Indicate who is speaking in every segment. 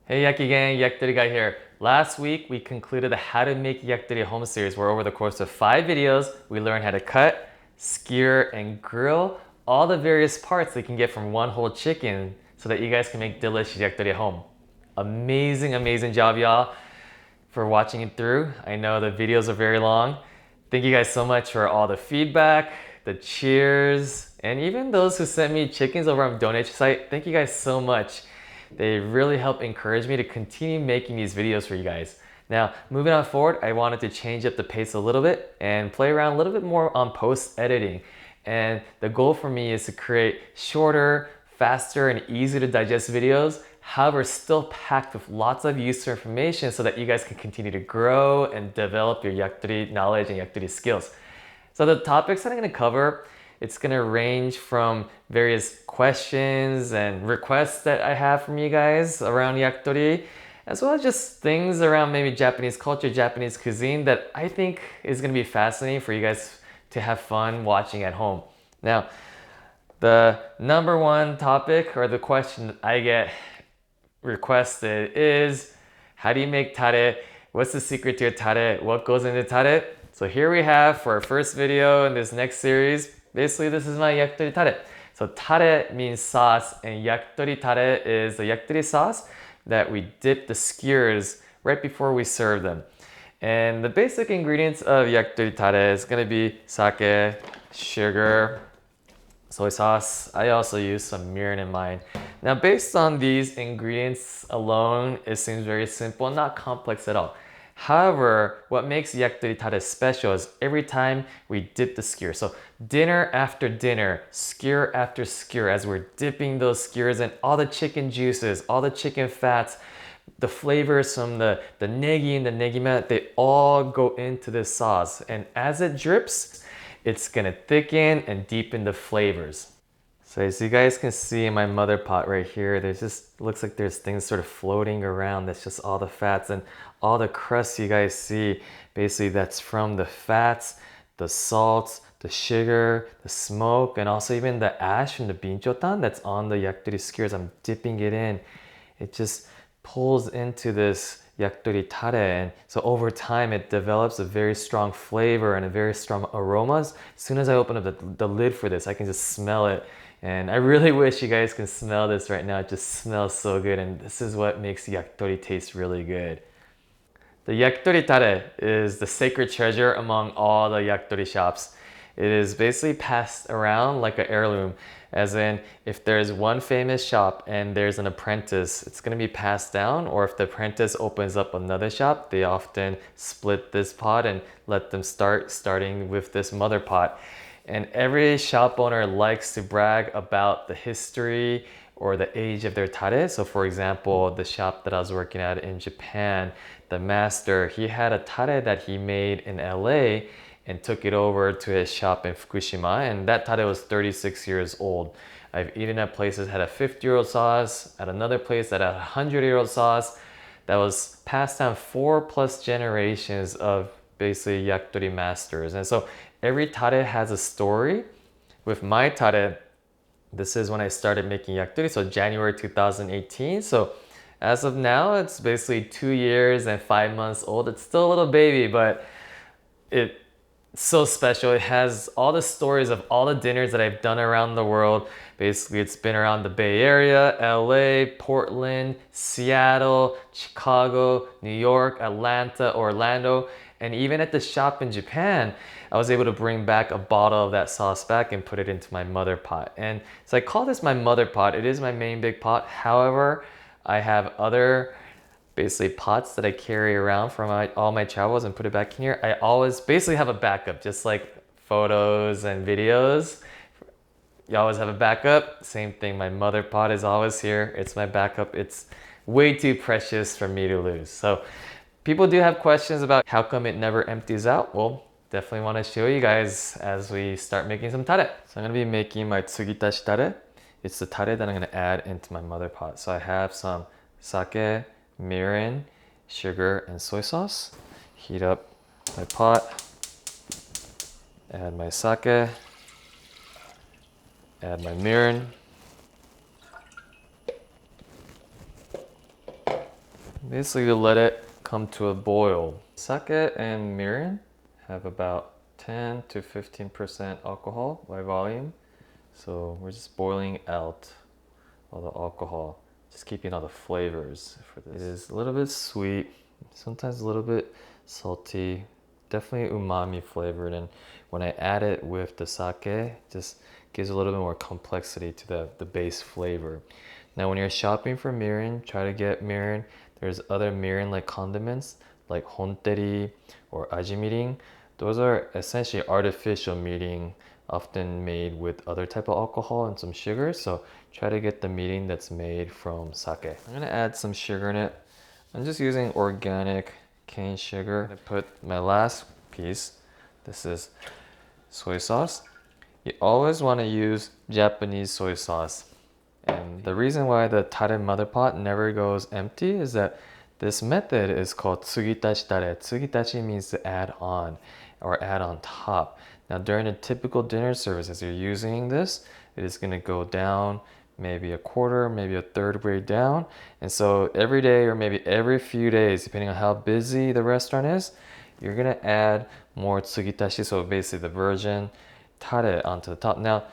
Speaker 1: Hey Yaki Gang, Yakitori Guy here. Last week we concluded the How to Make Yakitori Home series where over the course of 5 videos we learned how to cut, skewer, and grill all the various parts that you can get from one whole chicken so that you guys can make delicious yakitori at home. Amazing job y'all for watching it through. I know the videos are very long. Thank you guys so much for all the feedback, the cheers, and even those who sent me chickens over on donation site. Thank you guys so much. They really help encourage me to continue making these videos for you guys. Now, moving on forward, I wanted to change up the pace a little bit and play around a little bit more on post editing. And the goal for me is to create shorter, faster, and easy to digest videos, however, still packed with lots of useful information so that you guys can continue to grow and develop your yakitori knowledge and yakitori skills. So the topics that I'm going to cover, it's going to range from various questions and requests that I have from you guys around yakitori, as well as just things around maybe Japanese culture, Japanese cuisine that I think is going to be fascinating for you guys to have fun watching at home. Now, the number one topic or the question that I get requested is, how do you make tare? What's the secret to your tare? What goes into tare? So here we have for our first video in this next series, basically this is my yakitori tare. So tare means sauce and yakitori tare is the yakitori sauce that we dip the skewers right before we serve them. And the basic ingredients of yakitori tare is going to be sake, sugar, soy sauce. I also use some mirin in mine. Now, based on these ingredients alone, it seems very simple, not complex at all. However, what makes yakitori tare special is every time we dip the skewer. So dinner after dinner, skewer after skewer, as we're dipping those skewers in all the chicken juices, all the chicken fats, the flavors from the negi and the negima, they all go into this sauce. And as it drips, it's gonna thicken and deepen the flavors. So as you guys can see in my mother pot right here, there's just, looks like there's things sort of floating around. That's just all the fats and all the crust you guys see. Basically that's from the fats, the salts, the sugar, the smoke, and also even the ash from the binchotan that's on the yakitori skewers. I'm dipping it in. It just pulls into this yakitori tare, and so over time it develops a very strong flavor and a very strong aromas. As soon as I open up the lid for this, I can just smell it, and I really wish you guys can smell this right now. It just smells so good, and this is what makes yakitori taste really good. The yakitori tare is the sacred treasure among all the yakitori shops. It is basically passed around like an heirloom, as in if there's one famous shop and there's an apprentice, it's going to be passed down, or if the apprentice opens up another shop, they often split this pot and let them starting with this mother pot. And every shop owner likes to brag about the history or the age of their tare. So for example, the shop that I was working at in Japan, the master, he had a tare that he made in LA and took it over to his shop in Fukushima, and that tare was 36 years old. I've eaten at places that had a 50-year-old sauce, at another place that had a 100-year-old sauce that was passed down 4+ generations of basically yakitori masters. And so every tare has a story. With my tare, this is when I started making yakitori, so January 2018. So as of now, it's basically 2 years and 5 months old. It's still a little baby, but it's so special. It has all the stories of all the dinners that I've done around the world. Basically, it's been around the Bay Area, LA, Portland, Seattle, Chicago, New York, Atlanta, Orlando, and even at the shop in Japan, I was able to bring back a bottle of that sauce back and put it into my mother pot. And so I call this my mother pot. It is my main big pot. However, I have other basically pots that I carry around from all my travels and put it back in here. I always basically have a backup, just like photos and videos. You always have a backup. Same thing, my mother pot is always here. It's my backup. It's way too precious for me to lose. So people do have questions about how come it never empties out. Well, definitely want to show you guys as we start making some tare. So I'm going to be making my Tsugitashi tare. It's the tare that I'm going to add into my mother pot. So I have some sake, mirin, sugar, and soy sauce. Heat up my pot, add my sake, add my mirin, Basically, you let it come to a boil. Sake and mirin have about 10 to 15% alcohol by volume. So we're just boiling out all the alcohol, just keeping all the flavors for this. It is a little bit sweet, sometimes a little bit salty, definitely umami flavored. And when I add it with the sake, it just gives a little bit more complexity to the base flavor. Now when you're shopping for mirin, try to get mirin. There's other mirin like condiments like Honteri or Ajimirin. Those are essentially artificial mirin, often made with other type of alcohol and some sugar. So try to get the mirin that's made from sake. I'm gonna add some sugar in it. I'm just using organic cane sugar. I put my last piece. This is soy sauce. You always want to use Japanese soy sauce. And the reason why the Tare Mother Pot never goes empty is that this method is called Tsugitashi Tare. Tsugitashi means to add on or add on top. Now during a typical dinner service, as you're using this, it is going to go down maybe a quarter, maybe a third way down. And so every day or maybe every few days, depending on how busy the restaurant is, you're going to add more Tsugitashi, so basically the virgin tare onto the top. Now,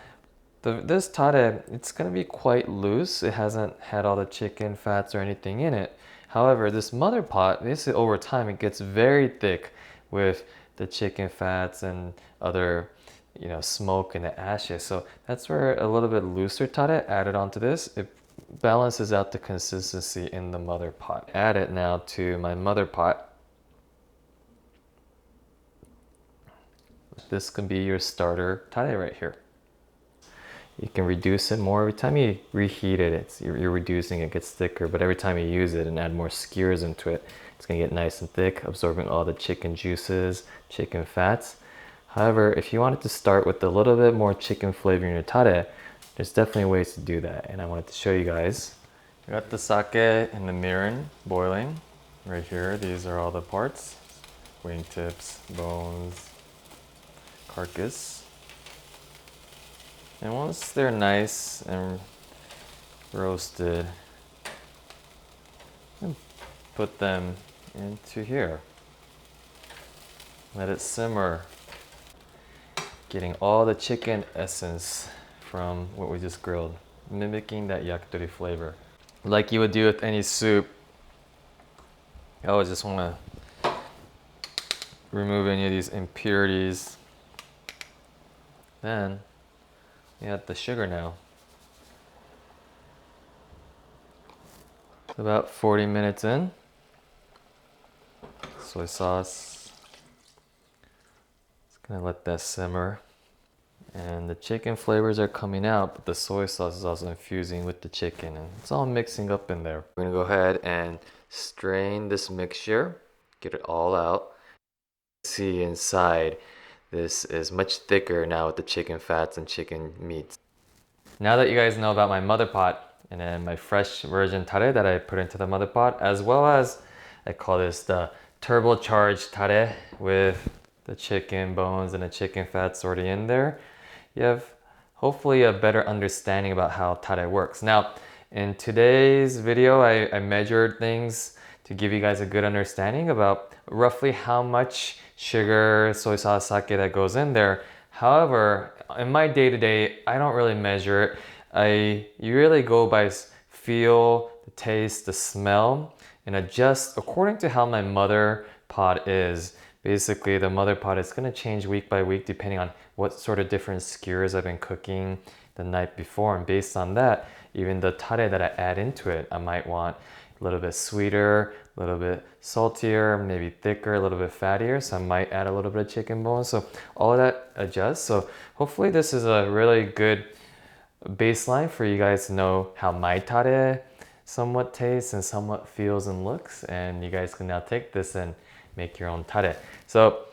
Speaker 1: this tare, it's going to be quite loose. It hasn't had all the chicken fats or anything in it. However, this mother pot, basically over time, it gets very thick with the chicken fats and other, smoke and the ashes. So that's where a little bit looser tare added onto this, it balances out the consistency in the mother pot. Add it now to my mother pot. This can be your starter tare right here. You can reduce it more every time you reheat it. You're reducing it, gets thicker, but every time you use it and add more skewers into it, it's gonna get nice and thick, absorbing all the chicken juices, chicken fats. However, if you wanted to start with a little bit more chicken flavor in your tare, there's definitely ways to do that, and I wanted to show you guys. We got the sake and the mirin boiling right here. These are all the parts: wingtips, bones, carcass. And once they're nice and roasted, put them into here. Let it simmer, getting all the chicken essence from what we just grilled, mimicking that yakitori flavor. Like you would do with any soup, I always just want to remove any of these impurities. Then you add the sugar now. About 40 minutes in. Soy sauce. Just gonna let that simmer. And the chicken flavors are coming out, but the soy sauce is also infusing with the chicken, and it's all mixing up in there. We're gonna go ahead and strain this mixture, get it all out. See inside, this is much thicker now with the chicken fats and chicken meats. Now that you guys know about my mother pot and then my fresh virgin tare that I put into the mother pot, as well as I call this the turbocharged tare with the chicken bones and the chicken fats already in there, you have hopefully a better understanding about how tare works. Now, in today's video, I measured things to give you guys a good understanding about roughly how much sugar, soy sauce, sake that goes in there. However, in my day-to-day, I don't really measure it. You really go by feel, the taste, the smell, and adjust according to how my mother pot is. Basically, the mother pot is going to change week by week depending on what sort of different skewers I've been cooking the night before. And based on that, even the tare that I add into it, I might want a little bit sweeter, a little bit saltier, maybe thicker, a little bit fattier. So I might add a little bit of chicken bones. So all of that adjusts. So hopefully this is a really good baseline for you guys to know how my tare somewhat tastes and somewhat feels and looks. And you guys can now take this and make your own tare. So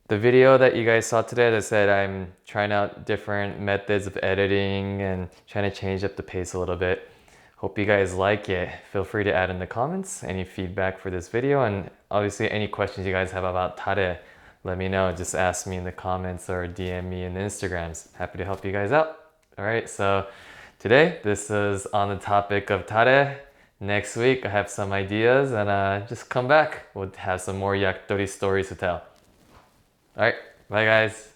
Speaker 1: the video that you guys saw today, as I said, I'm trying out different methods of editing and trying to change up the pace a little bit. Hope you guys like it. Feel free to add in the comments any feedback for this video, and obviously any questions you guys have about tare, let me know. Just ask me in the comments or DM me in the Instagrams. Happy to help you guys out. All right, so today this is on the topic of tare. Next week, I have some ideas and just come back. We'll have some more yakitori stories to tell. All right, bye guys.